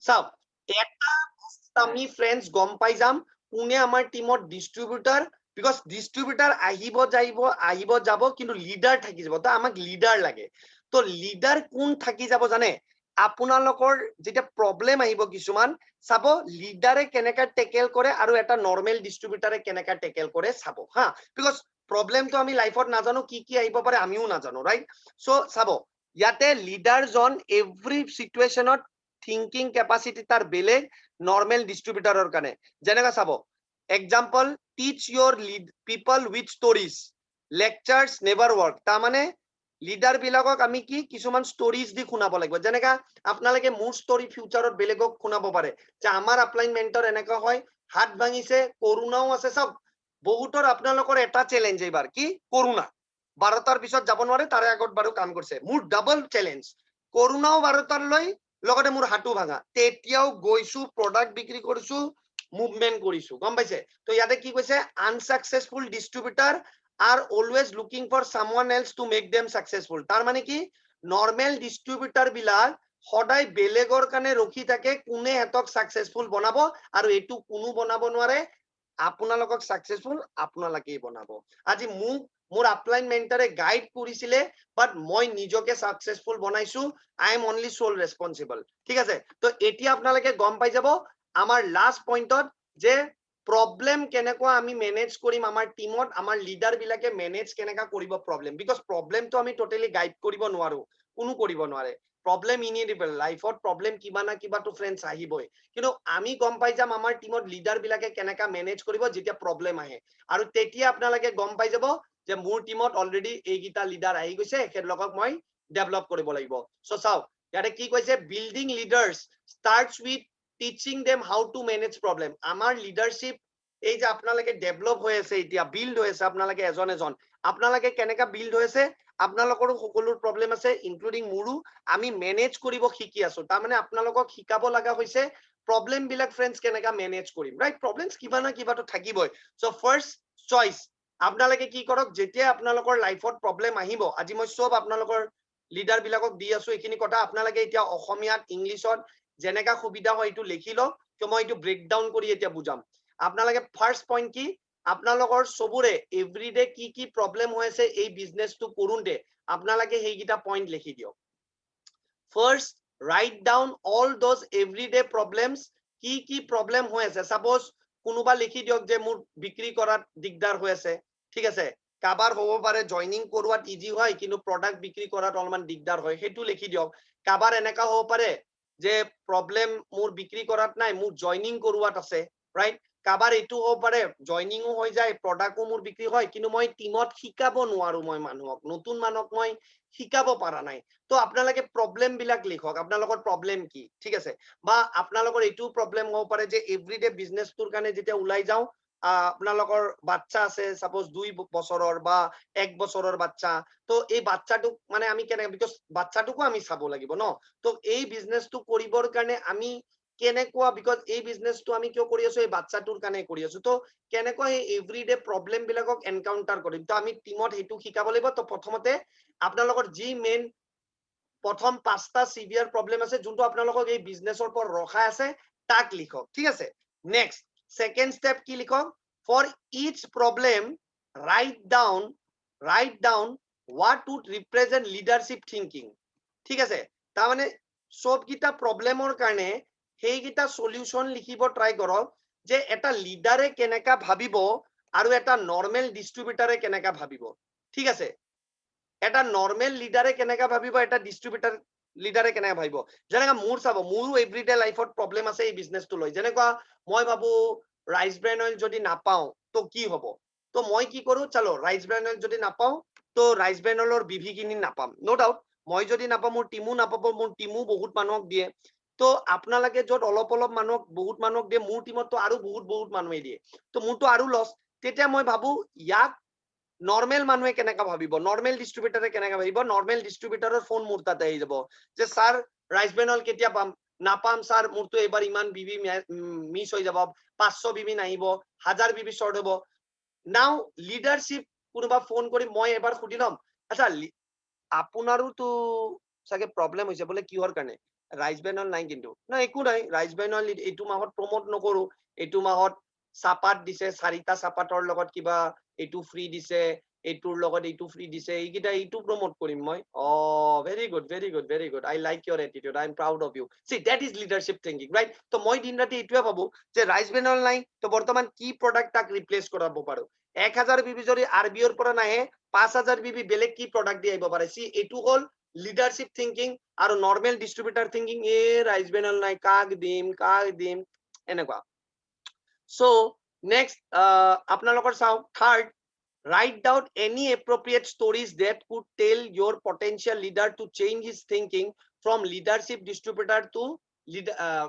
চাওক এটা আমি ফ্ৰেন্ডছ গম পাই যাম কোনে আমাৰ টিমত ডিস্ট্ৰিবিউটাৰ বিকজ ডিস্ট্ৰিবিউটাৰ আহিব যাব কিন্তু লিডাৰ থাকি যাব তো আমাক লিডাৰ লাগে তো লিডাৰ কোন থাকি যাব জানে আপোনালোকৰ যেতিয়া প্ৰব্লেম আহিব কিছুমান চাব লিডাৰে কেনেকা টেকেল কৰে আৰু এটা নৰ্মেল ডিস্ট্ৰিবিউটাৰে কেনেকা টেকেল কৰে চাব হা বিকজ প্ৰব্লেমটো আমি লাইফত নাজানো কি আহিব পাৰে আমিও নাজানো ৰাইট সো চাব ইয়াতে লিডাৰজন এভৰি সিচুৱেশনত থিংকিং কেপাসিটি তাৰ বেলেগ নৰ্মেল ডিস্ট্ৰিবিউটাৰৰ কাৰণে যেনেকা চাব example teach your people with stories lectures never work তাৰমানে লিডাৰ বিলাকক আমি কি কিছুমান ষ্টৰিজ দি শুনাব লাগিব যেনেকা আপোনালোকে মোৰ ষ্টৰি ফিউচাৰত বেলেগক শুনাব পাৰে যে আমাৰ আপলাইন মেন্টৰ এনেকা হয় হাত ভাঙিছে কৰোনাও আছে চাওক বহুতৰ আপোনালোকৰ এটা চ্যালেঞ্জ এইবাৰ কি কৰোনা 12টাৰ পিছত যাব নোৱাৰে তাৰে আগত বাৰু কাম কৰিছে মোৰ ডাবল চ্যালেঞ্জ কৰোনাও 12টাৰ লৈ লগতে মোৰ হাতু ভাঙা তেতিয়াও গৈছো প্ৰডাক্ট বিক্ৰী কৰিছো মুভমেন্ট কৰিছো গম পাইছে তো ইয়াতে কি কৈছে unsuccessful ডিস্ট্ৰিবিউটাৰ are always looking for someone else to make them successful তাৰ মানে কি নৰ্মেল ডিস্ট্ৰিবিউটাৰ বিলাক সদায় বেলেগৰ কাৰণে ৰখি থাকে কোনে হেতক সাকসেসফুল বনাব আৰু এটো কোনো বনাব নোৱাৰে আপোনালোকক সাকসেসফুল আপোনালোকেই বনাব আজি মোৰ আপলাইন মেন্টৰে গাইড কৰিছিলে বাট মই নিজকে সাকসেসফুল বনাইছো আই এম অনলি সোল ৰেসপন্সিবল ঠিক আছে তো এতিয়া আপোনালোকে গম পাই যাব আমাৰ লাষ্ট পইণ্টত যে প্ৰবলেম কেনেকুৱা আমি মেনেজ কৰিম আমাৰ টিমত আমাৰ লিডাৰ বিলাকে মেনেজ কেনেকা কৰিব প্ৰবলেম বিকজ প্ৰবলেমটো আমি টোটালি গাইড কৰিব নোৱাৰো কোনো কৰিব নোৱাৰে প্ৰবলেম ইনএডিবল লাইফত প্ৰবলেম কিবা না কিবাটো ফ্ৰেন্ডছ আহিবই কিন্তু আমি গম পাই যাম আমাৰ টিমত লিডাৰ বিলাকে কেনেকা মেনেজ কৰিব যেতিয়া প্ৰবলেম আহে আৰু তেতিয়া আপোনালোকে গম পাই যাব যে মোৰ টিমত অলৰেডি এইগিটা লিডাৰ আহি গৈছে এখেতলোকক মই ডেভেলপ কৰিব লাগিব সো চাও ইয়াতে কি কৈছে building leaders starts with teaching them how to manage problem আমাৰ লিডাৰশ্বিপ এই যে আপোনালোকে ডেভেলপ হৈ আছে এতিয়া বিল্ড হৈ আছে আপোনালোকে এজন আপোনালোকে কেনেকা বিল্ড হৈ আছে আপোনালোকৰো সকলোৰ প্ৰবলেম আছে ইনক্লুডিং মোৰো আমি মেনেজ কৰিব শিকি আছো তাৰমানে আপোনালোকক শিকাব লগা হৈছে প্ৰবলেম বিলাক ফ্ৰেন্ডছ কেনেকা মেনেজ কৰিম ৰাইট প্ৰবলেমছ কিবা না কিবাটো থাকিবই সো ফাৰ্স্ট চইচ আপোনালোকে কি কৰক যেতিয়া আপোনালোকৰ লাইফত প্ৰবলেম আহিব আজি মই সব আপোনালোকৰ লিডাৰ বিলাকক দি আছো এইখিনি কথা আপোনালোকে এতিয়া অসমীয়াত ইংলিছত যেনেকা সুবিধা হয় এইটো লিখি লওক তো মই এইটো ব্ৰেকডাউন কৰি এতিয়া বুজাম আপোনালোকে ফাৰ্স্ট পইণ্ট কি আপোনালোকৰ সবুৰে এভৰিডে কি প্ৰবলেম হৈ আছে এই বিজনেসটো কৰোঁতে আপোনালোকে সেইগিটা পইণ্ট লিখি দিয়ক first write down all those everyday problems কি প্ৰবলেম হৈ আছে সাপোজ কোনোবা লিখি দিয়ক যে মোৰ বিক্ৰী কৰাত দিগদাৰ হৈ আছে ঠিক আছে কাবাৰ হ'ব পাৰে জয়নিং কৰোৱাত ইজি হয় কিন্তু প্ৰডাক্ট বিক্ৰী কৰাত অলমান দিগদাৰ হয় হেতু লিখি দিয়ক কাবাৰ এনেকা হ'ব পাৰে যে প্ৰবলেম মোৰ বিক্ৰী কৰাত নাই মোৰ জয়নিং কৰোৱাত আছে ৰাইট কাবাৰ এটো হ'ব পাৰে জয়নিংও হৈ যায় প্ৰডাক্টও মোৰ বিক্ৰী হয় কিন্তু মই টিমত শিকাব নোৱাৰো মই মানুহক নতুন মানুহক মই শিকাব পাৰা নাই তো আপোনালোকে প্ৰবলেম বিলাক লিখক আপোনালোকৰ প্ৰবলেম কি ঠিক আছে বা আপোনালোকৰ এটো প্ৰবলেম হ'ব পাৰে যে এভৰিডে বিজনেসটোৰ কাৰণে যেতিয়া ওলাই যাও আপোনালোকৰ বাচ্চা আছে সাপোজ 2 বছৰৰ বা 1 বছৰৰ বাচ্চা তো এই বাচ্চাটোক মানে আমি কেনে বিকজ বাচ্চাটোকো আমি চাব লাগিব ন তো এই বিজনেসটো কৰিবৰ কাৰণে আমি কেনেকুৱা বিকজ এই বিজনেসটো আমি কিয় কৰি আছো এই বাচ্চাটোৰ কাৰণে কৰি আছো তো কেনেকুৱা এই এভৰিডে প্ৰবলেম বিলাকক এনকাউন্টাৰ কৰিম তো আমি টিমত হেতু শিকাব লাগিব তো প্ৰথমতে আপোনালোকৰ যি মেইন প্ৰথম 5টা সিভিয়াৰ প্ৰবলেম আছে যোনটো আপোনালোকক এই বিজনেসৰ পৰা ৰখাই আছে তাক লিখক ঠিক আছে নেক্সট সেকেন্ড স্টেপ কি লিখক for each problem write down what would represent leadership thinking ঠিক আছে তাৰ মানে সব গিটা প্ৰবলেমৰ কাৰণে সেইগিটা সলিউশন লিখিব ট্ৰাই কৰক যে এটা লিডাৰে কেনেকা ভাবিব আৰু এটা নৰ্মেল ডিস্ট্ৰিবিউটাৰে কেনেকা ভাবিব ঠিক আছে এটা নৰ্মেল লিডাৰে কেনেকা ভাবিব এটা ডিস্ট্ৰিবিউটাৰ লিডাৰে কেনেকা ভাবিব যেনেকা মোৰ চাব মোৰো এভৰিডে লাইফত প্ৰবলেম আছে এই বিজনেসটো লৈ যেনেকা মই ভাবো ৰাইস ব্ৰেন অইল যদি নাপাও তো কি হ'ব তো মই কি কৰো চলো ৰাইস ব্ৰেন অইল যদি নাপাও তো ৰাইস ব্ৰেন অইলৰ বিভি কিনি নাপাম নো ডাউট মই যদি নাপাম মোৰ টিমো নাপাব মোৰ টিমো বহুত মানুহক দিয়ে তো আপোনালোকে যত অলপ মানুহক বহুত মানুহক দিয়ে মোৰ টিমতো আৰু বহুত মানুহে দিয়ে তো মোৰটো আৰু লছ তেতিয়া মই ভাবো ইয়াক নৰ্মেল মানুহে কেনেকা ভাবিব নৰ্মেল ডিস্ট্ৰিবিউটাৰে কেনেকা ভাবিব নৰ্মেল ডিস্ট্ৰিবিউটাৰৰ ফোন মোৰ তাতে আহি যাব যে স্যাৰ ৰাইস ব্ৰেন অইল কেতিয়া পাম নাপাম স্যাৰ মোৰটো এবাৰ ইমান বিবি মিস হৈ যাব 500 বিবি নাহিব 1000 বিবি শৰ্ট হ'ব নাও লিডাৰশ্বিপ কোনোবা ফোন কৰি মই এবাৰ খুদি লম আচ্ছা আপোনাৰো তো সাকে প্ৰবলেম হৈছে বলে কিহৰ কাৰণে ৰাইচ ব্ৰেন অইল নাই কিন্তু না একো নাই ৰাইচ ব্ৰেন অইল এইটো মাহত প্ৰমোট নকৰো এইটো মাহত চাপাত দিছে 4টা চাপাতৰ লগত কিবা এইটো ফ্ৰী দিছে এইটোৰ লগত এইটো ফ্ৰী দিছে এইকেইটা এইটো প্ৰমোট কৰিম মই very good very good very good I like your attitude I am proud of you see that is leadership thinking right তো মই দিন ৰাতি এইটোৱে ভাবো যে ৰাইচ ব্ৰেন অইল নাই তো বৰ্তমান কি প্ৰডাক্ট তাক ৰিপ্লেচ কৰাব পাৰো 1000 বিবি যদি আৰবিঅৰ পৰা নাহে 5000 বিবি বেলেগ কি প্ৰডাক্ট দি আহিব পাৰে সি এইটো হ'ল লিডাৰশ্বিপ থিংকিং আৰু normal distributor thinking rice bran oil নাই কাক দিম এনেকুৱা so next আপোনালোকৰ চাওক third write down any appropriate stories that could tell your potential leader to change his thinking from leadership distributor to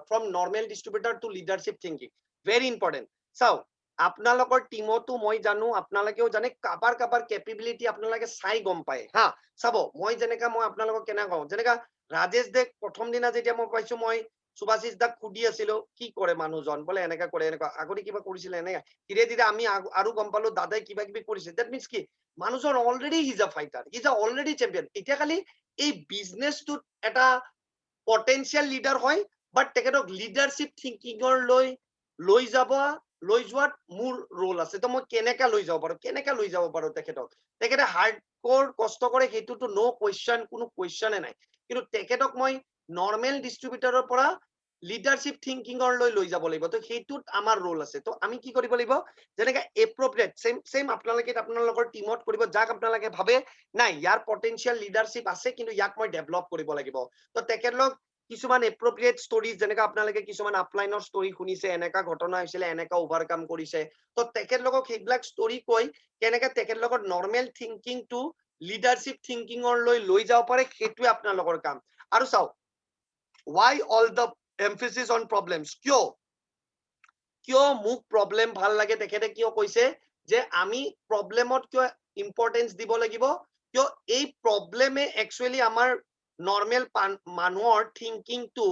from normal distributor to leadership thinking very important so আপোনালোকৰ টিমতো মই জানো আপোনালোকেও জানে কাবাৰ capability আপোনালোকে চাই গম পায় হা চাব মই যেনেকা মই আপোনালোকক কেনে কওঁ যেনেকা ৰাজেশ দে প্ৰথম দিনা যেতিয়া মই পাইছো মই সুভাষিস দাক খুদি আছিলো কি কৰে মানুহজন বলে এনেকা কৰে এনেকা আগতে কিবা কৰিছিলে এনেকা ধীৰে ধীৰে আমি আৰু গম পালো দাদাই কিবা কিবি কৰিছে দ্যাট মিন্স কি মানুহজন অলৰেডি হিজ আ ফাইটাৰ হিজ আ অলৰেডি চেম্পিয়ন এতিয়া খালি এই বিজনেছটোত এটা পটেনশিয়াল লিডাৰ হয় বাট তেখেতক লিডাৰশ্বিপ থিংকিঙৰ লৈ যোৱাত মোৰ ৰোল আছে তো মই কেনেকা লৈ যাব পাৰো তেখেতে হাৰ্ডকোৰ কষ্ট কৰে সেইটোতো নো কুৱেশ্যন কোনো কুৱেশ্যনে নাই কিন্তু তেখেতক মই নৰ্মেল ডিষ্ট্ৰিবিউটৰৰ পৰা লিডাৰশ্বিপ থিংকিঙৰ লৈ যাব লাগিব তো সেইটোত আমাৰ ৰোল আছে তো আমি কি কৰিব লাগিব যেনেকে এপ্ৰপ্ৰিয়েট সেম আপোনালোকৰ টিমত কৰিব যাক আপোনালোকে ভাবে নাই ইয়াৰ পটেনশিয়াল লিডাৰশ্বিপ আছে কিন্তু ইয়াক মই ডেভেলপ কৰিব লাগিব তো তেখেতলোক কিছুমান এপ্ৰপ্ৰিয়েট ষ্টৰিজ যেনেকা আপোনালোকে কিছুমান আপলাইনৰ ষ্টৰি শুনিছে এনেকা ঘটনা হৈছিলে এনেকা ওভাৰকাম কৰিছে তো তেখেতলোকক সেইবিলাক ষ্টৰি কৈ কেনেকে তেখেতলোকৰ নৰ্মেল থিংকিংটো লিডাৰশ্বিপ থিংকিঙৰ লৈ যাব পাৰে সেইটোৱে আপোনালোকৰ কাম আৰু চাওক why all the emphasis on problems কিয় মোক প্ৰবলেম ভাল লাগে তেখেতে কিয় কৈছে যে আমি প্ৰবলেমত কিয় ইম্পৰ্টেন্স দিব লাগিব কিয় এই প্ৰবলেমে একচুয়ালি আমাৰ নৰ্মেল মানুহৰ থিংকিংটো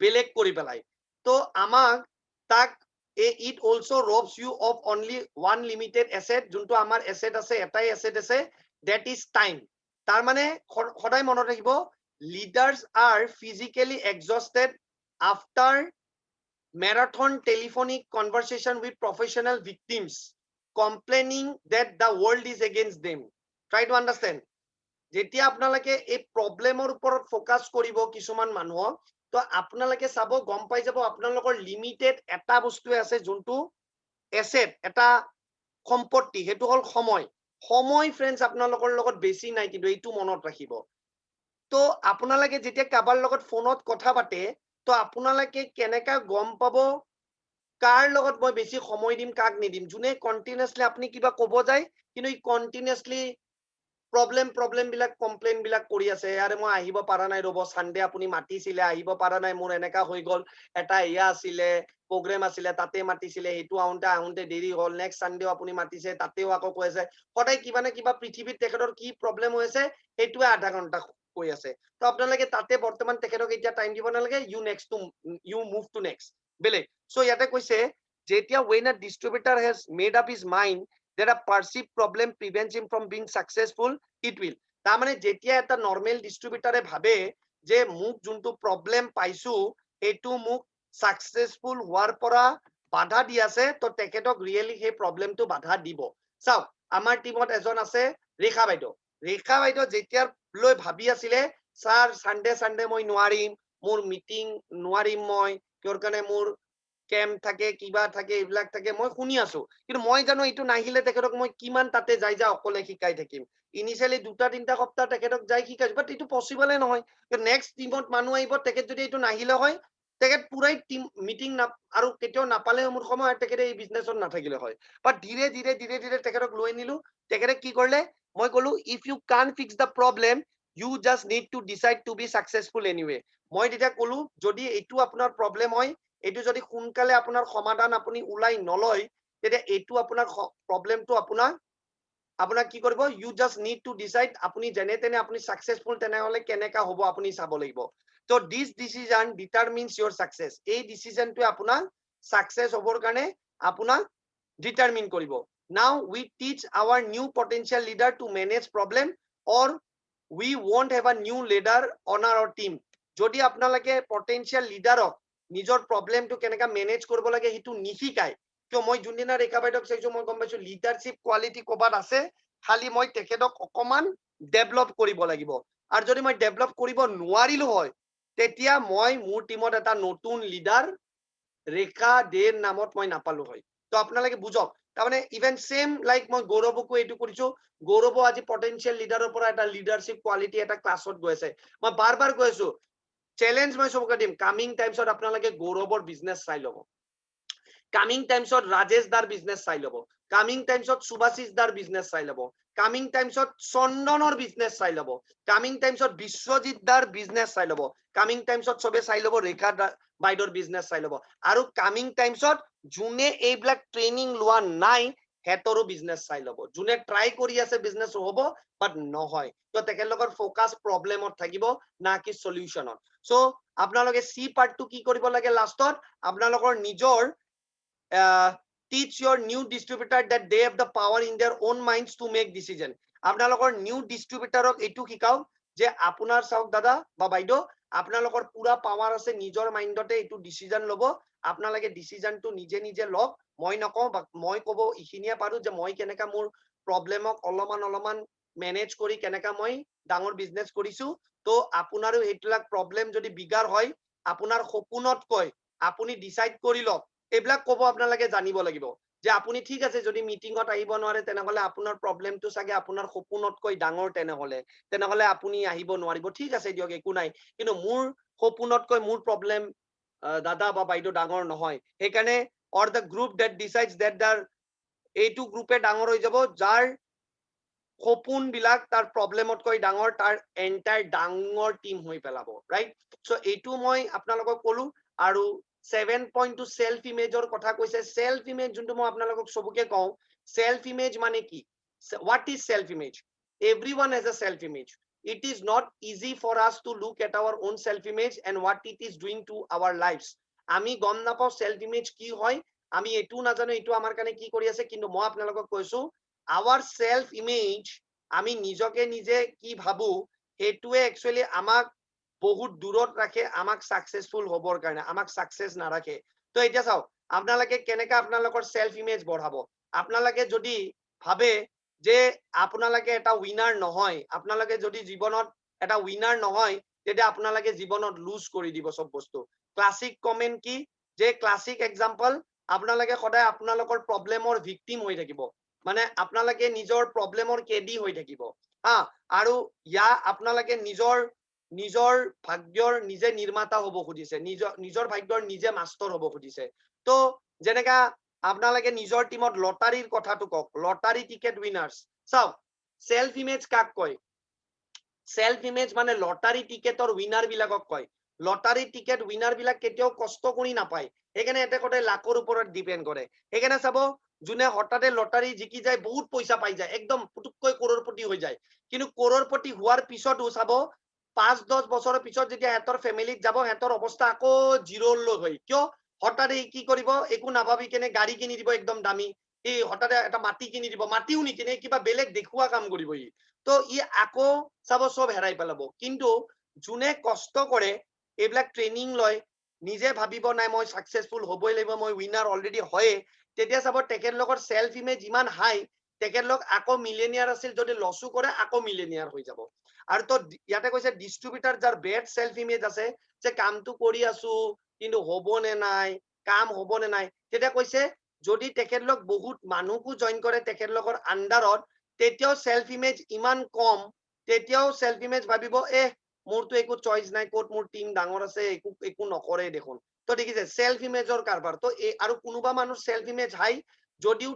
বেলেগ কৰি পেলাই তো আমাক তাক it also robs you of only one limited asset যোনটো আমাৰ এসেট আছে এটাই এসেট আছে that is time তাৰ মানে সদায় মনত ৰাখিব leaders are physically exhausted after marathon telephonic conversation with professional victims complaining that the world is against them try to understand যেতিয়া আপোনালোকে এই প্ৰবলেমৰ ওপৰত ফোকাস কৰিব কিছুমান মানুহক তো আপোনালোকে চাব গম পাই যাব আপোনালোকৰ লিমিটেড এটা বস্তুৱে আছে যোনটো এসেট এটা সম্পত্তি হেতু হল সময় ফ্ৰেন্ডছ আপোনালোকৰ লগত বেছি নাই কিন্তু এইটো মনত ৰাখিব তো আপোনালোকে যেতিয়া কাবাৰ লগত ফোনত কথা পাতে তো আপোনালোকে কেনেকা গম পাব কাৰ লগত মই বেছি সময় দিম কাক নিদিম যোনে কন্টিনিউয়াসলি আপুনি কিবা কব যায় কিন্তু ই কন্টিনিউয়াসলি প্ৰবলেম বিলাক কমপ্লেইন বিলাক কৰি আছে আৰে মই আহিব পাৰা নাই ৰব সানডে আপুনি মাতিছিলে আহিব পাৰা নাই মোৰ এনেকা হৈ গল এটা ইয়া আছিলে প্ৰগ্ৰাম আছিলে তাতে মাতিছিলে হেতু আউনতে দেৰি হল নেক্সট সানডে আপুনি মাতিছে তাতেও আকৌ কৈ আছে সদায় কিবা না কিবা পৃথিৱীত তেখেতৰ কি প্ৰবলেম হৈ আছে হেতুৱে আধা ঘন্টা কৈ আছে তো আপোনালোকে তাতে বৰ্তমান তেখেতক এতিয়া টাইম দিব নালাগে ইউ মুভ টু নেক্সট বেলেগ সো ইয়াতে কৈছে যেতিয়া when a distributor has made up his mind that a perceived problem prevents him from being successful it will তাৰ মানে যেতিয়া এটা নৰ্মেল ডিস্ট্ৰিবিউটাৰে ভাবে যে মোক যোনটো প্ৰবলেম পাইছো এটো মোক সাকসেসফুল হোৱাৰ পৰা বাধা দি আছে তো তেখেতক ৰিয়েলি সেই প্ৰবলেমটো বাধা দিব চাও আমাৰ টিমত এজন আছে ৰেখা বাইদেউ যেতিয়া লৈ ভাবি আছিলে স্যাৰ সানডে মই নোৱাৰিম মোৰ মিটিং নোৱাৰিম মই কিয়ৰ কাৰণে মোৰ কেম্প থাকে কিবা থাকে এইবিলাক থাকে মই শুনি আছো কিন্তু মই জানো এইটো নাহিলে তেখেতক মই কিমান তাতে যাই অকলে শিকাই থাকিম ইনিশিয়ালি 2-3 সপ্তাহ তেখেতক যাই শিকাইছো বাট এইটো পসিবলে নহয় নেক্সট টিমত মানুহ আহিব তেখেত যদি এইটো নাহিলে হয় তেখেত পুৰাই টিম মিটিং আৰু কেতিয়াও নাপালে মোৰ সময় তেখেতে এই বিজনেছত নাথাকিলে হয় বাট ধীৰে ধীৰে তেখেতক লৈ নিলো তেখেতে কি কৰিলে মই কলো if you can fix the problem you just need to decide to be successful anyway মই তেতিয়া কলো যদি এইটো আপোনাৰ প্ৰবলেম হয় এইটো যদি সোনকালে আপোনাৰ সমাধান আপুনি উলাই নলয় তেতিয়া এইটো আপোনাৰ প্ৰবলেমটো আপোনাৰ কি কৰিব you just need to decide আপুনি যেনে তেনে আপুনি সাকসেসফুল তেনে হলে কেনেকা হ'ব আপুনি চাব লাগিব তো দিস ডিসিজন ডিটারমিন্স ইয়োর সাকসেস এই ডিসিজনটোৱে আপোনাৰ সাকসেস হ'বৰ কাৰণে আপোনাক ডিটাৰমিন কৰিব নাও উই টিচ our new potential leader to manage problem or we won't have a new leader on our team যদি আপোনালোকে পটেনশিয়াল লিডাৰক নিজৰ প্ৰব্লেমটো কেনেকা মেনেজ কৰিব লাগে সেইটো নিশিকায় কিয় মই যোনদিনা ৰেখা বাইদেউক চাইছো মই গম পাইছো লিডাৰশ্বিপ কোৱালিটি ক'বাত আছে খালি মই তেখেতক অকমান ডেভেলপ কৰিব লাগিব আৰু যদি মই ডেভেলপ কৰিব নোৱাৰিলো হয় তেতিয়া মই মোৰ টিমত এটা নতুন লিডাৰ ৰেখা দেৰ নামত মই নাপালো হয় তো আপোনালোকে বুঝক তাৰমানে ইভেন সেম লাইক মই গৌৰৱকো এইটো কৰিছো গৌৰৱ আজি পটেনশিয়াল লিডাৰৰ পৰা এটা লিডাৰশ্বিপ কোৱালিটি এটা ক্লাছত গৈ আছে মই বাৰ কৈ আছো চেলেঞ্জ মই চবকে দিম কামিং টাইমছত আপোনালোকে গৌৰৱৰ বিজনেছ চাই ল'ব কামিং টাইমছত ৰাজেশ দাৰ বিজনেছ চাই ল'ব কামিং টাইমছত সুভাশিষ দাৰ বিজনেছ চাই ল'ব কামিং টাইমছত চন্দনৰ বিজনেছ চাই ল'ব কামিং টাইমছত বিশ্বজিৎ দাৰ বিজনেছ চাই ল'ব কামিং টাইমছত চবে চাই ল'ব ৰেখা বাইদেউৰ বিজনেছ চাই ল'ব আৰু কামিং টাইমছত যোনে এইবিলাক ট্ৰেইনিং লোৱা নাই হেতৰো বিজনেছ চাই ল'ব যোনে ট্ৰাই কৰি আছে বিজনেছ হ'ব বাট নহয় তো তেখেতলোকৰ ফ'কাছ প্ৰব্লেমত থাকিব না কি সলিউশনত সো আপোনালোকে সি পাৰ্টটো কি কৰিব লাগে লাষ্টত আপোনালোকৰ নিজৰ teach your new distributor that they have the power in their own minds to make decision আপোনালোকৰ নিউ ডিস্ট্ৰিবিউটাৰক এইটো শিকাও যে আপোনাৰ চাওক দাদা বা বাইদেউ আপোনালোকৰ পুৰা পাৱাৰ আছে নিজৰ মাইণ্ডতে এইটো ডিসিজন ল'ব আপোনালোকে ডিসিজনটো নিজে নিজে লওক মই নকওঁ মই ক'ব ইখিনিয়ে পাৰো যে মই কেনেকা মোৰ প্ৰব্লেমক অলমান মেনেজ কৰি কেনেকা মই ডাঙৰ বিজনেছ কৰিছো তো আপোনাৰো এইবিলাক প্ৰব্লেম যদি বিগাৰ হয় আপোনাৰ সপোনতকৈ আপুনি ডিসাইড কৰি লওক এইবিলাক ক'ব আপোনালোকে জানিব লাগিব যে আপুনি ঠিক আছে যদি মিটিঙত আহিব নোৱাৰে তেনেহলে আপোনাৰ প্ৰব্লেমটো চাগে আপোনাৰ সপোনতকৈ ডাঙৰ তেনেহলে আপুনি আহিব নোৱাৰিব ঠিক আছে দিয়ক একো নাই কিন্তু মোৰ সপোনতকৈ মোৰ প্ৰব্লেম দাদা বা বাইদেউ ডাঙৰ নহয় সেইকাৰণে অৰ দ্য গ্ৰুপ ডেট ডিচাইডছ ডেট দাৰ এইটো গ্ৰুপে ডাঙৰ হৈ যাব যাৰ সপোন বিলাক তাৰ প্ৰব্লেমতকৈ ডাঙৰ তাৰ এন্টায়াৰ ডাঙৰ টিম হৈ পেলাব ৰাইট সো এইটো মই আপোনালোকক ক'লো আৰু 7 পইণ্ট টু সেলফ ইমেজৰ কথা কৈছে সেলফ ইমেজ যোনটো মই আপোনালোকক সবকে কওঁ সেলফ ইমেজ মানে কি what is self image everyone has a self image it is not easy for us to look at our own self image and what it is doing to our lives আমি গম নাপাওঁ self image কি হয় আমি এইটো নাজানো এইটো আমাৰ কাৰণে কি কৰি আছে কিন্তু মই আপোনালোকক কৈছো our self image আমি নিজকে নিজে কি ভাবো সেইটোৱে একচুয়ালি আমাক বহুত দূৰত ৰাখে আমাক সাকসেসফুল হ'বৰ কাৰণে আমাক সাকসেস নাৰাখে তো এতিয়া চাও আপোনালোকে কেনেকা আপোনালোকৰ সেলফ ইমেজ বঢ়াব আপোনালোকে যদি ভাবে যে আপোনালোকে এটা উইনাৰ নহয় আপোনালোকে যদি জীৱনত এটা উইনাৰ নহয় তেতিয়া আপোনালোকে জীৱনত লুজ কৰি দিব সব বস্তু ক্লাসিক কমেন্ট কি যে ক্লাসিক এক্সাম্পল আপোনালোকে সদায় আপোনালোকৰ প্ৰব্লেমৰ ভিকটিম হৈ থাকিব মানে আপোনালোকে নিজৰ প্ৰব্লেমৰ কেদি হৈ থাকিব হা আৰু আপোনালোকে নিজৰ ভাগ্যৰ নিজে নিৰ্মাতা হ'ব খুজিছে নিজৰ ভাগ্যৰ নিজে মাষ্টৰ হ'ব খুজিছে তো যেনেকা আপোনালোকে নিজৰ টিমত লটাৰীৰ কথাটো কওক লটাৰী টিকেট উইনাৰ্স চাওক সেলফ ইমেজ কাক কয় সেলফ ইমেজ মানে লটাৰী টিকেটৰ উইনাৰ বিলাকক কয় লটাৰী টিকেট উইনাৰ বিলাক কেতিয়াও কষ্ট কৰি নাপায় সেইকাৰণে এতে কোটে লাখৰ ওপৰত ডিপেন্ড কৰে সেইকাৰণে চাব যোনে হঠাতে লটাৰী জিকি যায় বহুত পইচা পাই যায় একদম পুতুককৈ কৰোৰপতি হৈ যায় কিন্তু কৰোৰপতি হোৱাৰ পিছতো চাব 5-10 বছৰৰ পিছত যেতিয়া হেতৰ ফেমিলিত যাব হেতৰ অৱস্থা আকৌ জিৰ'লৈ হয় কিয় হঠাতে কি কৰিব একো নাভাবি কেনে গাড়ী কিনি দিব একদম দামী এই হঠাতে এটা মাটি কিনি দিব মাটিও নিকিনে কিবা বেলেগ দেখুৱা কাম কৰিব তো আকৌ চাব সব হেৰাই পেলাব কিন্তু যোনে কষ্ট কৰে এইবিলাক ট্ৰেইনিং লয় নিজে ভাবিব নাই মই সাকসেসফুল হ'বই লাগিব মই উইনাৰ অলৰেডি হয়ে তেতিয়া চাব তেখেতলোকৰ সেলফ ইমেজ ইমান হাই তেখেতলোক আকৌ মিলেনিয়াৰ আছিল যদি লসো কৰে আকৌ মিলেনিয়াৰ হৈ যাব আৰু তো ইয়াতে কৈছে ডিস্ট্ৰিবিউটাৰ যাৰ বেড সেলফ ইমেজ আছে যে কামটো কৰি আছো কিন্তু হ'ব নে নাই কাম হ'ব নে নাই তেতিয়া কৈছে যদি তেখেতলোক বহুত মানুহকো জইন কৰে তেখেতলোকৰ আন্ডাৰত তেতিয়াও সেলফ ইমেজ ইমান কম তেতিয়াও সেলফ ইমেজ ভাবিব মোৰতো একো চইচ নাই ক'ত মোৰ টিম ডাঙৰ আছে একো নকৰে দেখোন তো দেখিছে সেলফ ইমেজৰ কাৰবাৰ তো আৰু কোনোবা মানুহ সেলফ ইমেজ হাই যদিও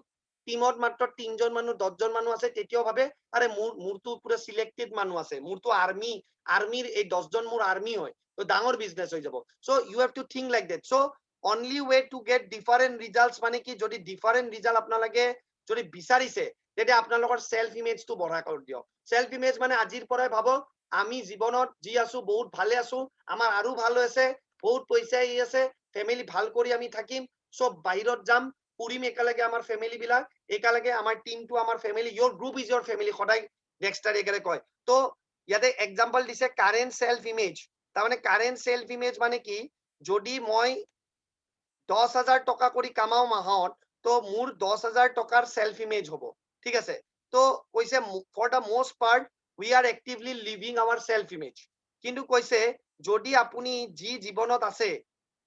টিমত মাত্ৰ 3জন মানুহ 10জন মানুহ আছে তেতিয়াও ভাবে আৰে মোৰতো পুৰা সিলেক্টেড মানুহ আছে মোৰতো আৰ্মিৰ এই 10জন মোৰ আৰ্মি হয় তো ডাঙৰ বিজনেছ হৈ যাব so you have to think like that so only way to get different results মানে কি যদি ডিফাৰেন্ট ৰিজাল্ট আপোনালোকে যদি বিচাৰিছে তেতিয়া আপোনালোকৰ সেলফ ইমেজটো বঢ়াই কৰি দিয়ক সেলফ ইমেজ মানে আজিৰ পৰাই ভাবক আমি জীৱনত যি আছো বহুত ভালে আছো আমাৰ আৰু ভাল হৈছে বহুত পইচা আছে ফেমিলি ভাল কৰি আমি থাকিম সব বাহিৰত যাম ফুৰিম একেলগে আমাৰ ফেমিলি বিলাক একেলগে আমাৰ টিমটো আমাৰ family your group is your family সদায় নেক্সটাৰ একেলগে কয় তো ইয়াতে এক্সাম্পল দিছে কাৰেণ্ট সেলফ ইমেজ তাৰ মানে কাৰেন্ট সেলফ ইমেজ মানে কি যদি মই 10,000 টকা কৰি কামাও মাহত তো মোৰ 10,000 টকাৰ সেলফ ইমেজ হ'ব ঠিক আছে তো কৈছে for the most part we are actively living our self image কিন্তু কৈছে যদি আপুনি যি জীৱনত আছে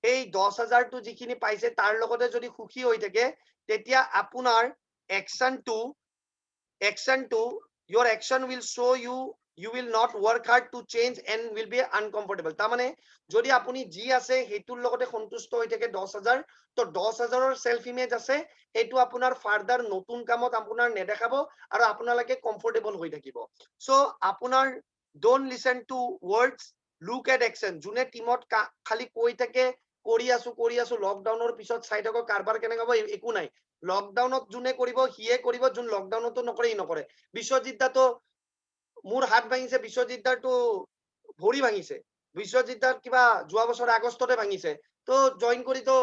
এই 10,000 টো যিখিনি পাইছে তাৰ লগতে যদি সুখী হৈ থাকে তেতিয়া আপোনাৰ action to your action will show you will not work hard to change and will be uncomfortable তাৰ মানে যদি আপুনি যি আছে হেতুৰ লগতে সন্তুষ্ট হৈ থাকে 10,000 তো 10,000ৰ সেলফ ইমেজ আছে এটো আপোনাৰ ফাৰ্দাৰ নতুন কামত আপোনাৰ নেদেখাব আৰু আপোনালোকে কমফৰ্টেবল হৈ থাকিব সো আপোনাৰ don't listen to words look at action যোনে টিমত খালি কৈ থাকে কৰি আছো লকডাউনৰ পিছত চাই থাকক কাৰবাৰ কেনেকৈ হ'ব একো নাই লকডাউনত যোনে কৰিব হিয়ে কৰিব যোন লকডাউনতো নকৰে নকৰে বিশ্বজিৎ দাতো মোৰ হাত ভাঙিছে বিশ্বজিৎ দাৰটো ভৰি ভাঙিছে বিশ্বজিৎ দাৰ কিবা যোৱা বছৰ আগষ্টতে ভাঙিছে তো জয়েন কৰি তো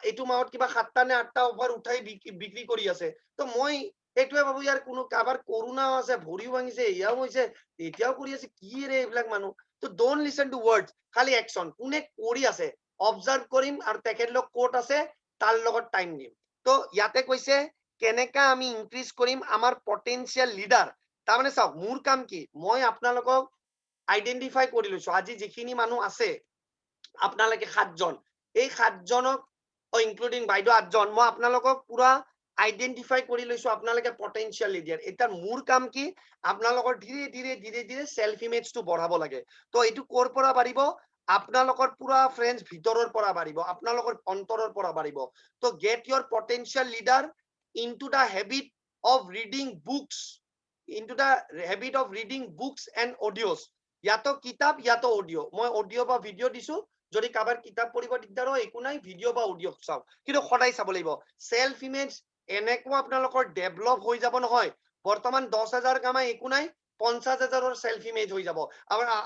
এইটো মাহত কিবা 7টা নে 8টা অফাৰ উঠাই বিক্ৰী কৰি আছে তো মই এইটোৱে ভাবো ইয়াৰ কোনো কাবাৰ কৰোণা আছে ভৰিও ভাঙিছে এয়াও হৈছে এতিয়াও কৰি আছে কি ৰে এইবিলাক মানুহ তো ডোন্ট লিসেন টু ওয়াৰ্ডস খালি অ্যাকশন কোনে কৰি আছে অবজাৰ্ভ কৰিম আৰু তেখেতলোক কোট আছে তাৰ লগত টাইম দিম তো ইয়াতে কৈছে কেনেকা আমি ইনক্ৰিজ কৰিম আমাৰ পটেনশিয়াল লিডাৰ তাৰমানে চাওক মোৰ কাম কি মই আপোনালোকক আইডেন্টিফাই কৰি লৈছো আজি যিখিনি মানুহ আছে আপোনালোকে 7জন এই 7জনক ইনক্লুডিং বাইদেউ 8জন মই আপোনালোকক পুৰা আইডেন্টিফাই কৰি লৈছো আপোনালোকে পটেনশিয়াল লিডাৰ এটা মোৰ কাম কি আপোনালোকৰ ধীৰে ধীৰে সেলফ ইমেজটো বঢ়াব লাগে তো এইটো কৰ পৰা বাঢ়িব আপোনালোকৰ পুৰা ফ্ৰেন্ডছ ভিতৰৰ পৰা বাঢ়িব আপোনালোকৰ অন্তৰৰ পৰা বাঢ়িব তো get your potential leader into the habit of reading books into the habit of reading books and audios ইয়াতো কিতাপ ইয়াতো অডিও মই অডিও বা ভিডিও দিছো যদি কাবাৰ কিতাপ পঢ়িব দিগদাৰ হয় একো নাই ভিডিও বা অডিও চাও কিন্তু সদায় চাব লাগিব সেলফ ইমেজ এনেকুৱা আপোনালোকৰ ডেভেলপ হৈ যাব নহয় বৰ্তমান 10,000 কামাই একো নাই 50,000ৰ সেলফ ইমেজ হৈ যাব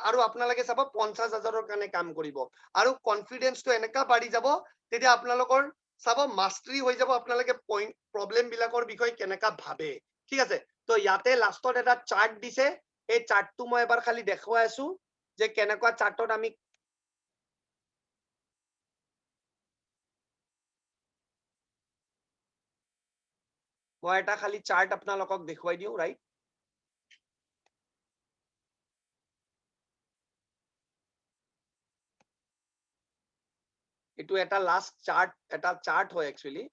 আৰু আপোনালোকে চাব 50,000ৰ কাৰণে কাম কৰিব আৰু কনফিডেন্সটো এনেকা বাঢ়ি যাব তেতিয়া আপোনালোকৰ চাব মাস্টাৰি হৈ যাব আপোনালোকে পইণ্ট প্ৰবলেম বিলাকৰ বিষয়ে কেনেকা ভাবে ঠিক আছে তো ইয়াতে লাষ্টত এটা চাৰ্ট দিছে এই চাৰ্টটো মই এবাৰ খালি দেখুৱাই আছো যে কেনেকুৱা চাৰ্টত আমি মই এটা খালি চাৰ্ট আপোনালোকক দেখুৱাই দিও ৰাইট এটো এটা লাষ্ট চাৰ্ট হয় একচুয়ালি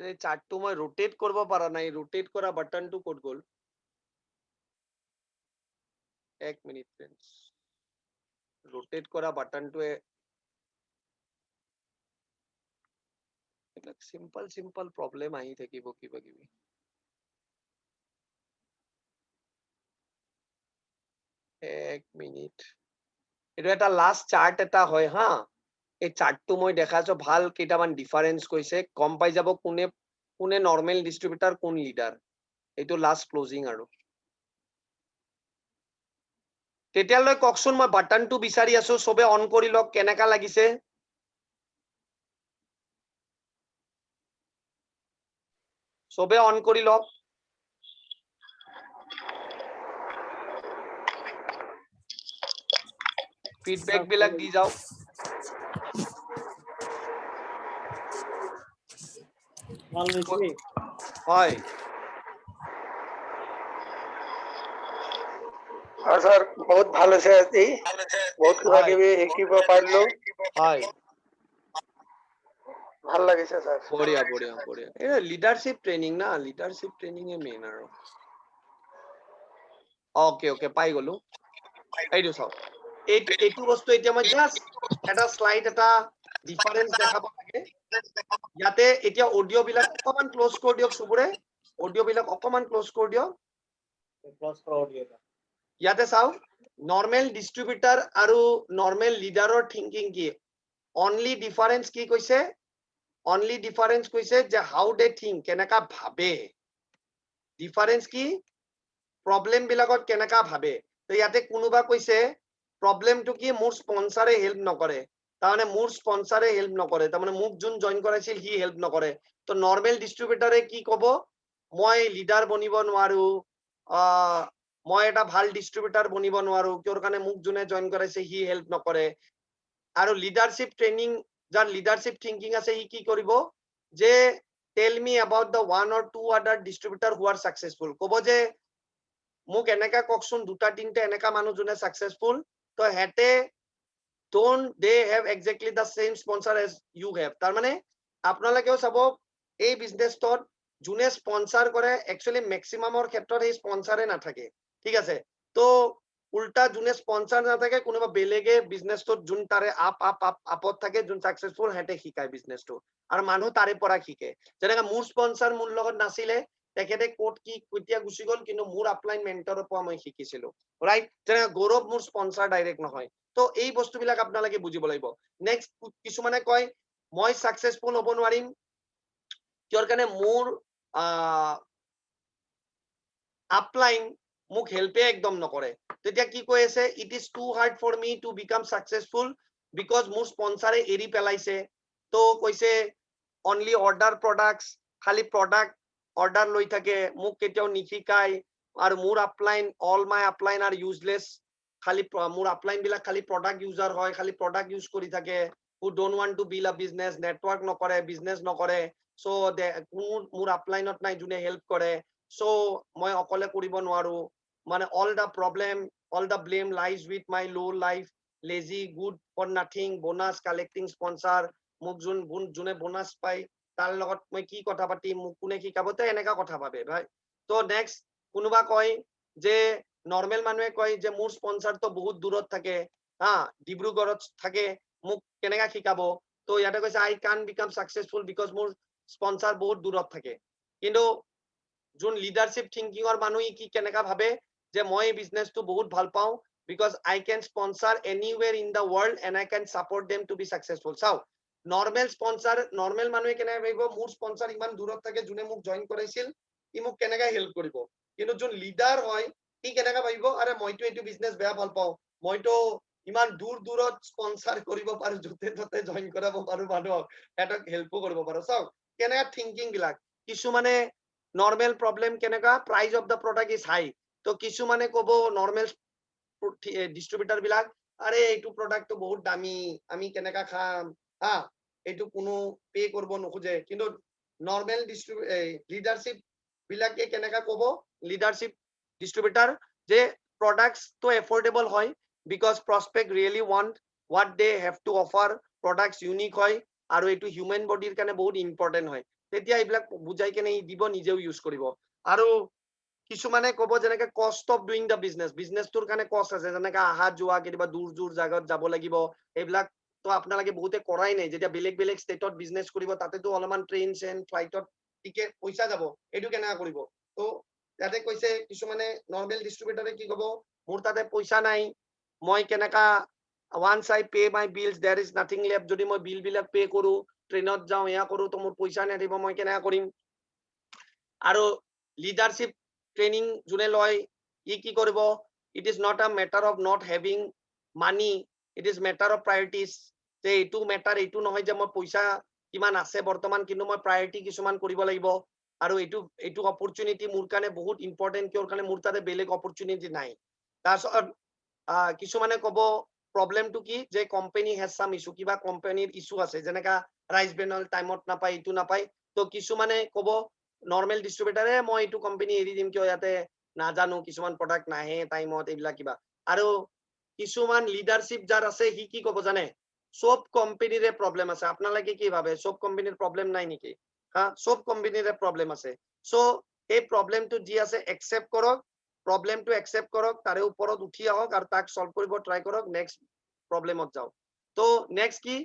এই চাৰ্টটো মই ৰোটেট কৰিব পৰা নাই ৰোটেট কৰা বাটনটো ক'ত গ'ল এক মিনিট ফ্ৰেন্ডছ ৰোটেট কৰা বাটনটোৱে এটা সিম্পল প্ৰবলেম আহি থাকিব কিবা কিবি এক মিনিট এটা এটা লাষ্ট চাৰ্ট এটা হয় হা এই চাৰ্টটো মই দেখাছো ভাল কেইটামান ডিফাৰেন্স কৈছে কম পাই যাব কোনে নৰ্মেল ডিস্ট্ৰিবিউটাৰ কোন লিডাৰ এইটো লাষ্ট ক্লোজিং আৰু তেতিয়ালৈ কওকচোন মই বাটনটো বিচাৰি আছো সবে অন কৰি লওক কেনেকা লাগিছে সবে অন কৰি লওক ফিডবেক বিলাক দি যাওক হয় স্যাৰ বহুত ভালো আছে আজি বহুত কিবা কিবি শিকিব পাৰিলো হয় ভাল লাগিছে স্যাৰ বঢ়িয়া বঢ়িয়া বঢ়িয়া এটা লিডাৰশিপ ট্ৰেইনিং না লিডাৰশিপ ট্ৰেইনিং এ মেইন আৰু ওকে পাই গলো এইটো চাওক এইটো বস্তু এতিয়া মই জাস্ট এটা স্লাইড এটা ডিফাৰেন্স দেখাব লাগে ইয়াতে এতিয়া অডিও বিলাক অকমান ক্লোজ কৰি দিয়ক চুবুৰে অডিও বিলাক অকমান ক্লোজ কৰি দিয়ক ইয়াতে চাও নৰ্মেল ডিস্ট্ৰিবিউটাৰ আৰু নৰ্মেল লিডাৰৰ থিংকিং কি অনলি ডিফাৰেন্স কি কৈছে অনলি ডিফাৰেন্স কৈছে যে হাউ দে থিংক কেনেকা ভাবে ডিফাৰেন্স কি প্ৰব্লেম বিলাকত কেনেকা ভাবে তো ইয়াতে কোনোবা কৈছে প্ৰব্লেমটো কি মোৰ স্পন্সৰে হেল্প নকৰে তাৰমানে মোৰ স্পন্সৰে হেল্প নকৰে তাৰমানে মোক যোন জইন কৰাইছিল সি হেল্প নকৰে তো নৰ্মেল ডিস্ট্ৰিবিউটৰে কি কব মই লিডাৰ বনিব নোৱাৰো মই এটা ভাল ডিস্ট্ৰিবিউটাৰ বনিব নোৱাৰো কিয়ৰ কাৰণে মোক যোনে জইন কৰাইছে সি হেল্প নকৰে আৰু লিডাৰশ্বিপ ট্ৰেইনিং যাৰ লিডাৰশ্বিপ থিংকিং আছে সি কি কৰিব যে tell me about the one or two other distributor who R successful কব যে মোক এনেকা কওকচোন দুটা তিনটা এনেকা মানুহ যোনে সাকসেসফুল তো হেতে don't they have exactly the same sponsor as you have তাৰমানে আপোনালোকেও চাব এই বিজনেছটোত যোনে স্পন্সৰ কৰে একচুয়ালি ম্যাক্সিমামৰ ক্ষেত্ৰত এই স্পন্সৰে নাথাকে ঠিক আছে তো উল্টা যোনে স্পন্সৰ নাথাকে কোনোবা বেলেগে বিজনেছটোত যোন তাৰে আপত থাকে যোন সাকসেসফুল হেতে শিকায় বিজনেছটো আৰু মানুহ তাৰে পৰা শিকে যেনেকা মোৰ স্পন্সৰ মোৰ লগত নাছিলে তেখেতে কোট কি কুটিয়া গুচি গল কিন্তু মোৰ আপলাইন মেন্টৰৰ পৰা মই শিকিছিলো ৰাইট যেনেকা গৌৰৱ মোৰ স্পন্সৰ ডাইৰেক্ট নহয় তো এই বস্তুবিলাক আপোনালোকে বুজিব লাগিব নেক্সট কিছুমানে কয় মই সাকসেসফুল হ'ব নোৱাৰিম কিয়ৰ কাৰণে মোৰ আপলাইন মোক হেল্পে একদম নকৰে তেতিয়া কি কৈ আছে it is too hard for me to become successful because মোৰ স্পন্সৰে এৰি পেলাইছে তো কৈছে অনলি অৰ্ডাৰ প্ৰডাক্টস খালি প্ৰডাক্ট অৰ্ডাৰ লৈ থাকে মোক কেতিয়াও নিশিকায় আৰু মোৰ upline all my upline R useless খালি মোৰ আপলাইন বিলাক খালি প্ৰডাক্ট ইউজাৰ হয় খালি প্ৰডাক্ট ইউজ কৰি থাকে who don't want to build a business network নকৰে business নকৰে so মোৰ আপলাইনত নাই যোনে হেল্প কৰে so মই অকলে কৰিব নোৱাৰো মানে all the problem all the blame lies with my low life lazy good for nothing bonus collecting sponsor মোক যোনে বোনাস পাই তাৰ লগত মই কি কথা পাতি মোক কোনে শিকাব তো এনেকা কথা ভাবে ভাই তো নেক্সট কোনোবা কয় যে নৰ্মেল মানুহে কয় যে মোৰ স্পন্সৰ তো বহুত দূৰত থাকে হা ডিব্ৰুগড়ত থাকে মোক কেনেকা শিকাব তো ইয়াতে কৈছে আই কান বিকাম সাকসেসফুল বিকজ মোৰ স্পন্সৰ বহুত দূৰত থাকে কিন্তু যোন লিডাৰশ্বিপ থিংকিঙৰ মানুহ কি কেনেকা ভাবে যে মই এই বিজনেছটো বহুত ভাল পাওঁ because I can sponsor anywhere in the world and I can support them to be successful চাও নৰ্মেল স্পন্সৰ নৰ্মেল মানুহে কেনেকা ভাবিব মোৰ স্পন্সৰ ইমান দূৰত থাকে যোনে মোক জইন কৰাইছিল ই মোক কেনেকা হেল্প কৰিব কিন্তু যোন লিডাৰ হয় কি কেনেকা ভাবিব আৰে মইতো এইটো বিজনেছ বেয়া ভাল পাওঁ মইতো ইমান দূৰত স্পন্সৰ কৰিব পাৰো যতে ততে জইন কৰাব পাৰো মানুহক এটাক হেল্পো কৰিব পাৰো চাওক কেনেকা থিংকিং বিলাক কিছুমানে নৰ্মেল প্ৰব্লেম কেনেকা price of the product is high তো কিছুমানে কব নৰ্মেল ডিস্ট্ৰিবিউটাৰ বিলাক আৰে এইটো প্ৰডাক্টটো বহুত দামী আমি কেনেকা খাম হা এইটো কোনো পে কৰিব নোখোজে কিন্তু নৰ্মেল লিডাৰশ্বিপ বিলাকে কেনেকা কব লিডাৰশ্বিপ ডিস্ট্ৰিবিউটাৰ যে প্ৰোডাক্টস তো এফোৰ্ডেবল হয় because prospect really want what they have to offer products unique হয় আৰু এইটো হিউম্যান বডিৰ কাৰণে বহুত ইম্পৰ্টেন্ট হয় তেতিয়া এইবিলাক বুজাই কেনে দিব নিজেও ইউজ কৰিব আৰু কিছুমানে কব যেনেকে কষ্ট অফ ডুইং দা বিজনেছটোৰ কাৰণে কষ্ট আছে যেনেকে আহা যোৱা কেতিয়াবা দূৰ জাগাত যাব লাগিব এইবিলাক তো আপোনালোকে বহুতে কৰাই নাই যেতিয়া বেলেগ ষ্টেটত বিজনেছ কৰিব তাতেতো অলপমান ট্ৰেইন চেইন ফ্লাইটত টিকেট পইচা যাব এইটো কেনেকা কৰিব তো ইয়াতে কৈছে কিছুমানে নৰ্মেল ডিস্ট্ৰিবিউটাৰে কি কব মোৰ তাতে পইচা নাই মই কেনেকা once I pay my bills there is nothing left যদি মই বিল বিলাক পে কৰো ট্ৰেইনত যাওঁ এয়া কৰো তো মোৰ পইচা নাথাকিব মই কেনেকা কৰিম আৰু লিডাৰশ্বিপ ট্ৰেইনিং যোনে লয় ই কি কৰিব it is not a matter of not having money it is matter of priorities যে এইটো মেটাৰ এইটো নহয় যে মই পইচা কিমান আছে বৰ্তমান কিন্তু মই প্ৰায়ৰিটি কিছুমান কৰিব লাগিব আৰু এইটো অপৰচুনিটি মোৰ কাৰণে বহুত ইম্পৰ্টেন্ট কিয়ৰ কাৰণে মোৰ তাতে বেলেগ অপৰচুনিটি নাই তাৰপিছত কিছুমানে কব প্ৰব্লেমটো কি যে কোম্পানী হেজ সাম ইছ্যু কিবা কোম্পানীৰ ইছ্যু আছে যেনেকা ৰাইচ ব্ৰেনৰ টাইমত নাপায় এইটো নাপায় তো কিছুমানে কব নৰ্মেল ডিস্ট্ৰিবিউটাৰে মই এইটো কোম্পানী এৰি দিম কিয় ইয়াতে নাজানো কিছুমান প্ৰডাক্ট নাহে টাইমত এইবিলাক কিবা আৰু কিছুমান লিডাৰশ্বিপ যাৰ আছে সি কি কব জানে সব কোম্পানীৰে প্ৰব্লেম আছে আপোনালোকে কি ভাবে সব কোম্পানীৰ প্ৰব্লেম নাই নেকি হা সব কোম্পানীৰে প্ৰব্লেম আছে সো এই প্ৰব্লেমটো যি আছে একচেপ্ট কৰক প্ৰব্লেমটো একচেপ্ট কৰক তাৰে ওপৰত উঠি আহক আৰু তাক সলভ কৰিব ট্ৰাই কৰক নেক্সট প্ৰব্লেমত যাওক তো নেক্সট কি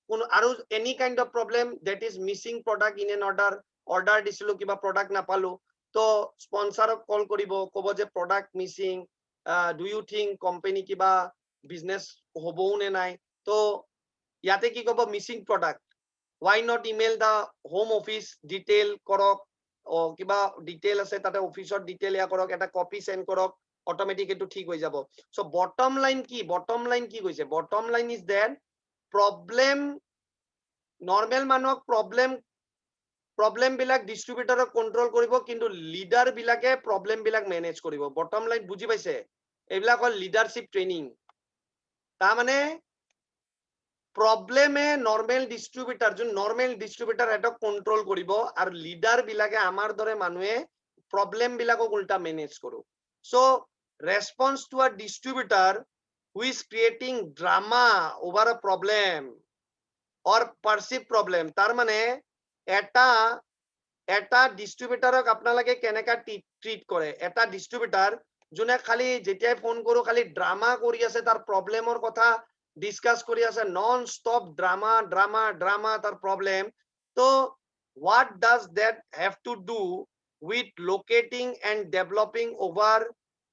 কোনো আৰু any kind of problem that is Mising product in an order দিছিলো কিবা প্ৰডাক্ট নাপালো তো স্পন্সৰক কল কৰিব ক'ব যে product missing do you think company কিবা বিজনেছ হ'বও নে নাই তো ইয়াতে কি ক'ব missing product why not email the home office detail korok o kiba detail ase tate office or detail ya korok eta copy send korok automatic etu thik hoi jabo so bottom line ki koise bottom line is that problem normal manok problem bilak distributor control koribo kintu leader bilake problem bilak manage koribo bottom line buji paise ebilak hol leadership training ta mane problem e normal distributor eto control koribo ar leader bilake amar dore manue problem bilako ulta manage koru so response to a distributor who is creating drama over a problem or perceived problem tar mane এটা ডিস্ট্ৰিবিউটৰক আপোনালোকে কেনেকা treat কৰে এটা ডিস্ট্ৰিবিউটাৰ যোনে খালি যেতিয়াই phone কৰো খালি ড্ৰামা কৰি আছে তাৰ প্ৰবলেমৰ কথা ডিসকাস কৰি আছে নন স্টপ ড্ৰামা তাৰ প্ৰবলেম তো what does that have to do with locating and developing over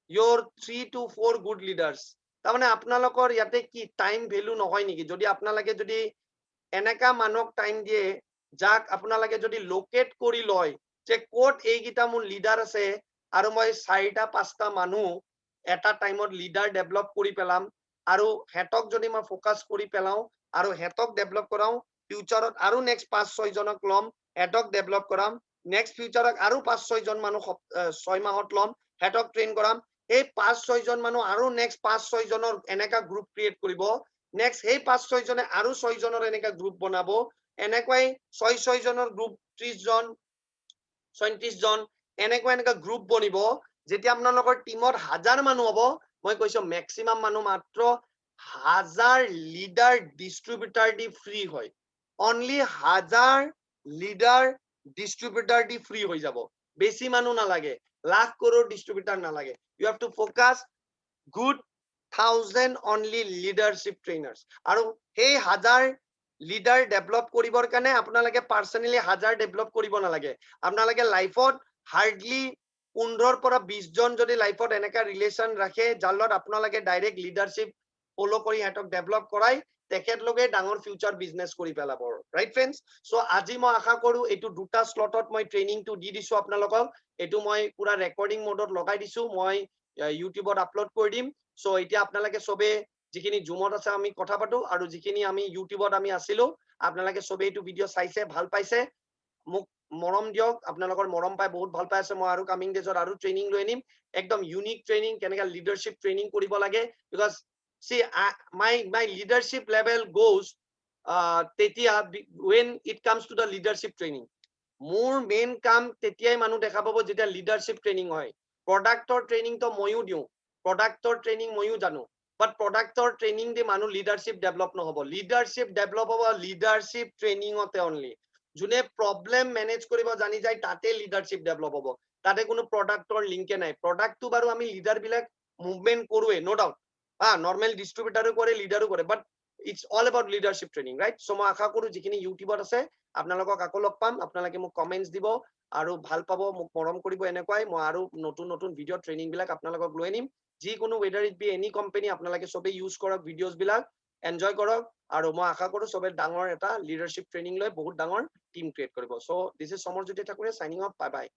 your 3 to 4 good leaders তাৰমানে আপোনালোকৰ ইয়াতে কি টাইম ভ্যালু নহয় নেকি যদি আপোনালোকে যদি এনেকা মানক টাইম দিয়ে যাক আপোনালোকে যদি লোকেট কৰি লয় যে কোট এইগিটা মোৰ লিডাৰ আছে আৰু মই 4টা 5টা মানুহ এটা টাইমত লিডাৰ ডেভেলপ কৰি পেলাম আৰু হেতক যদি মই ফোকাস কৰি পেলাও আৰু হেতক ডেভেলপ কৰাও ফিউচাৰত আৰু নেক্সট 5-6 জনক লম হেতক ডেভেলপ কৰাম নেক্সট ফিউচাৰত আৰু 5-6 জন মানুহ 6 মাহত লম হেতক ট্ৰেইন কৰাম এই 5-6 জন মানুহ আৰু নেক্সট 5-6 জনৰ এনেকা গ্ৰুপ ক্ৰিয়েট কৰিব নেক্সট এই 5-6 জনে আৰু 6 জনৰ এনেকা গ্ৰুপ বনাব এনেকৈ 6 জনৰ গ্ৰুপ 30 জন 37 জন এনেকা গ্ৰুপ বনিব যেতিয়া আপোনালোকৰ টিমত 1000 মানুহ হ'ব মই কৈছো ম্যাক্সিমাম মানুহ মাত্ৰ 1000 লিডাৰ ডিস্ট্ৰিবিউটাৰ দি ফ্ৰী হয় অনলি 1000 লিডাৰ ডিস্ট্ৰিবিউটাৰ দি ফ্ৰী হৈ যাব বেছি মানুহ নালাগে লাখ কৰোৰ ডিস্ট্ৰিবিউটাৰ নালাগে you have to focus good 1000 only leadership trainers আৰু সেই 1000 লিডাৰ ডেভেলপ কৰিবৰ কাৰণে আপোনালোকে পাৰ্সোনালি 1000 ডেভেলপ কৰিব নালাগে আপোনালোকে লাইফত হাৰ্ডলি 15 পৰা 20 জন যদি লাইফত এনেকা ৰিলেচন ৰাখে যালত আপোনালোকে ডাইৰেক্ট লিডাৰশিপ ফলো কৰি হেতক ডেভেলপ কৰাই তেখেত লগে ডাঙৰ ফিউচাৰ বিজনেস কৰি পেলাব ৰাইট ফ্ৰেন্ডস সো আজি মই আশা কৰো এটো দুটা স্লটত মই ট্ৰেইনিং টু দি দিছো আপোনালোকক এটো মই পুৰা ৰেকৰ্ডিং মোডত লগাই দিছো মই ইউটিউবত আপলোড কৰি দিম সো এতিয়া আপোনালোকে সবে যিখিনি জুমত আছে আমি কথা পাতো আৰু যিখিনি আমি ইউটিউবত আমি আছিলো আপোনালোকে সবে এইটো ভিডিও চাইছে ভাল পাইছে মোক মৰম দিয়ক আপোনালোকৰ মৰম পাই বহুত ভাল পাই আছে মই আৰু কামিং ডেজত আৰু ট্ৰেইনিং লৈ আনিম একদম ইউনিক ট্ৰেইনিং কেনেকা লিডাৰশিপ ট্ৰেইনিং কৰিব লাগে because see my leadership level goes tetia when it comes to the leadership training মোৰ মেইন কাম তেতিয়াই মানুহ দেখা পাব যেতিয়া লিডাৰশিপ ট্ৰেইনিং হয় প্ৰডাক্টৰ ট্ৰেইনিং তো ময়ো দিও প্ৰডাক্টৰ ট্ৰেইনিং ময়ো জানো but প্ৰডাক্টৰ ট্ৰেইনিং দি মানুহ লিডাৰশিপ ডেভেলপ নহব লিডাৰশিপ ডেভেলপ হ'ব লিডাৰশিপ ট্ৰেইনিংতে অনলি যোনে প্ৰবলেম মেনেজ কৰিব জানি যায় তাতে লিডাৰশিপ ডেভেলপ হ'ব তাতে কোনো প্ৰডাক্টৰ লিংকে নাই প্ৰডাক্টটো বাৰু আমি লিডাৰ বিলাক মুভমেন্ট কৰোৱে নো ডাউট নৰ্মেল ডিস্ট্ৰিবিউটাৰো কৰে লিডাৰো কৰে বাট it's all about leadership training right so মই আশা কৰো যিখিনি ইউটিউবত আছে আপোনালোকক আকৌ লগ পাম আপোনালোকে মোক কমেন্টস দিব আৰু ভাল পাব মোক মৰম কৰিব এনেকুৱাই মই আৰু নতুন ভিডিও ট্ৰেইনিং বিলাক আপোনালোকক লৈ আনিম যিকোনো whether it be any company আপোনালোকে সবে ইউজ কৰক ভিডিওস বিলাক এনজয় কৰক আৰু মই আশা কৰো সবে ডাঙৰ এটা লিডাৰশিপ ট্ৰেইনিং লৈ বহুত ডাঙৰ টিম ক্ৰিয়েট কৰিব সো দিস ইজ সমৰজ্যোতি ঠাকুৰে সাইনিং অফ বাই বাই